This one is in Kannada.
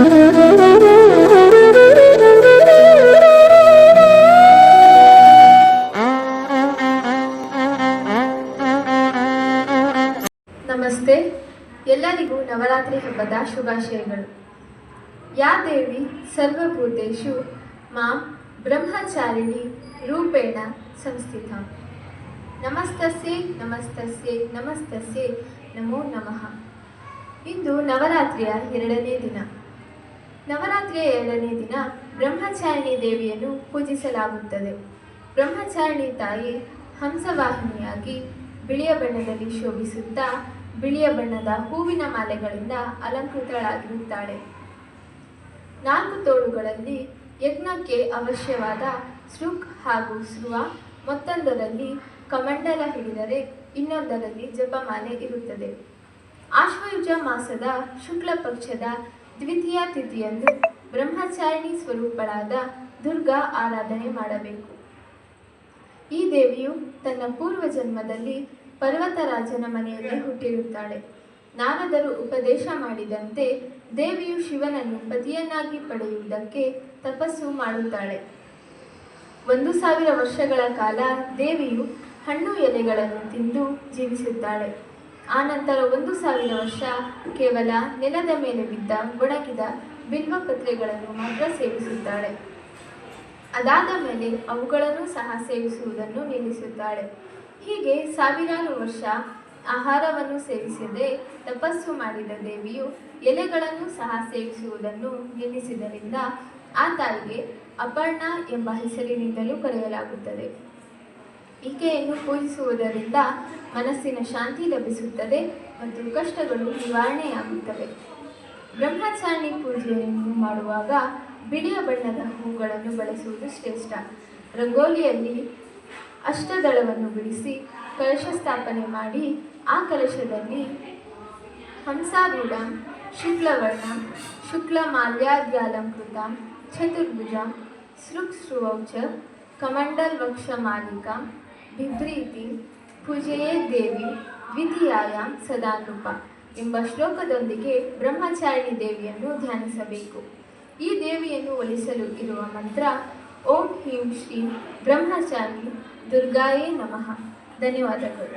ನಮಸ್ತೆ. ಎಲ್ಲರಿಗೂ ನವರಾತ್ರಿ ಹಬ್ಬದ ಶುಭಾಶಯಗಳು. ಯಾ ದೇವಿ ಸರ್ವಭೂತೇಷು ಮಾಂ ಬ್ರಹ್ಮಚಾರಿಣಿ ರೂಪೇಣ ಸಂಸ್ಥಿತ. ನಮಸ್ತಸ್ಯೈ ನಮಸ್ತಸ್ಯೈ ನಮಸ್ತಸ್ಯೈ ನಮೋ ನಮಃ. ಇಂದು ನವರಾತ್ರಿಯ 2ನೇ ದಿನ. ನವರಾತ್ರಿಯ 2ನೇ ದಿನ ಬ್ರಹ್ಮಚಾರಿಣಿ ದೇವಿಯನ್ನು ಪೂಜಿಸಲಾಗುತ್ತದೆ. ಬ್ರಹ್ಮಚಾರಿಣಿ ತಾಯಿ ಹಂಸವಾಹಿನಿಯಾಗಿ ಬಿಳಿಯ ಬಣ್ಣದಲ್ಲಿ ಶೋಭಿಸುತ್ತಾ ಬಿಳಿಯ ಬಣ್ಣದ ಹೂವಿನ ಮಾಲೆಗಳಿಂದ ಅಲಂಕೃತಳಾಗಿರುತ್ತಾಳೆ. 4 ತೋಳುಗಳಲ್ಲಿ ಯಜ್ಞಕ್ಕೆ ಅವಶ್ಯವಾದ ಸೃಕ್ ಹಾಗೂ ಸ್ರುವ, ಮತ್ತೊಂದರಲ್ಲಿ ಕಮಂಡಲ ಹಿಡಿದರೆ ಇನ್ನೊಂದರಲ್ಲಿ ಜಪಮಾಲೆ ಇರುತ್ತದೆ. ಆಶ್ವಯುಜ ಮಾಸದ ಶುಕ್ಲ ಪಕ್ಷದ ದ್ವಿತೀಯ ತಿಥಿಯಂದು ಬ್ರಹ್ಮಚಾರಿಣಿ ಸ್ವರೂಪಳಾದ ದುರ್ಗಾ ಆರಾಧನೆ ಮಾಡಬೇಕು. ಈ ದೇವಿಯು ತನ್ನ ಪೂರ್ವ ಜನ್ಮದಲ್ಲಿ ಪರ್ವತರಾಜನ ಮನೆಯಲ್ಲಿ ಹುಟ್ಟಿರುತ್ತಾಳೆ. ನಾರದರು ಉಪದೇಶ ಮಾಡಿದಂತೆ ದೇವಿಯು ಶಿವನನ್ನು ಪತಿಯನ್ನಾಗಿ ಪಡೆಯುವುದಕ್ಕೆ ತಪಸ್ಸು ಮಾಡುತ್ತಾಳೆ. 1000 ವರ್ಷಗಳ ಕಾಲ ದೇವಿಯು ಹಣ್ಣು ಎಲೆಗಳನ್ನು ತಿಂದು ಜೀವಿಸುತ್ತಾಳೆ. ಆನಂತರ 1000 ವರ್ಷ ಕೇವಲ ನೆಲದ ಮೇಲೆ ಬಿದ್ದ ಒಣಗಿದ ಬಿಲ್ವಪತ್ರೆಗಳನ್ನು ಮಾತ್ರ ಸೇವಿಸುತ್ತಾಳೆ. ಅದಾದ ಮೇಲೆ ಅವುಗಳನ್ನು ಸಹ ಸೇವಿಸುವುದನ್ನು ನಿಲ್ಲಿಸುತ್ತಾಳೆ. ಹೀಗೆ 1000 ವರ್ಷ ಆಹಾರವನ್ನು ಸೇವಿಸದೆ ತಪಸ್ಸು ಮಾಡಿದ ದೇವಿಯು ಎಲೆಗಳನ್ನು ಸಹ ಸೇವಿಸುವುದನ್ನು ನಿಲ್ಲಿಸಿದ್ದರಿಂದ ಆ ತಾಯಿಗೆ ಅಪರ್ಣ ಎಂಬ ಹೆಸರಿನಿಂದಲೂ ಕರೆಯಲಾಗುತ್ತದೆ. ಈಕೆಯನ್ನು ಪೂಜಿಸುವುದರಿಂದ ಮನಸ್ಸಿನ ಶಾಂತಿ ಲಭಿಸುತ್ತದೆ ಮತ್ತು ಕಷ್ಟಗಳು ನಿವಾರಣೆಯಾಗುತ್ತವೆ. ಬ್ರಹ್ಮಚಾರಿಣಿ ಪೂಜೆಯನ್ನು ಮಾಡುವಾಗ ಬಿಳಿಯ ಬಣ್ಣದ ಹೂಗಳನ್ನು ಬಳಸುವುದು ಶ್ರೇಷ್ಠ. ರಂಗೋಲಿಯಲ್ಲಿ ಅಷ್ಟದಳವನ್ನು ಬಿಡಿಸಿ ಕಲಶ ಸ್ಥಾಪನೆ ಮಾಡಿ ಆ ಕಲಶದಲ್ಲಿ ಹಂಸಾರೂಢ ಶುಕ್ಲವರ್ಣ ಶುಕ್ಲಮಾಲ್ಯಾದ್ಯಾಲಂಕೃತ ಚತುರ್ಭುಜ ಸೃಕ್ಸ್ರುವೌಚ ಕಮಂಡಲ್ವಕ್ಷಮಾಲಿಕಾ ಬಿಭ್ರೀತಿ ಪೂಜೆಯೇ ದೇವಿ ದ್ವಿತೀಯಾಯಾಂ ಸದಾನೃಪ ಎಂಬ ಶ್ಲೋಕದೊಂದಿಗೆ ಬ್ರಹ್ಮಚಾರಿಣಿ ದೇವಿಯನ್ನು ಧ್ಯಾನಿಸಬೇಕು. ಈ ದೇವಿಯನ್ನು ಒಲಿಸಲು ಇರುವ ಮಂತ್ರ ಓಂ ಹೀಂ ಶ್ರೀ ಬ್ರಹ್ಮಚಾರಿಣಿ ದುರ್ಗಾಯೇ ನಮಃ. ಧನ್ಯವಾದಗಳು.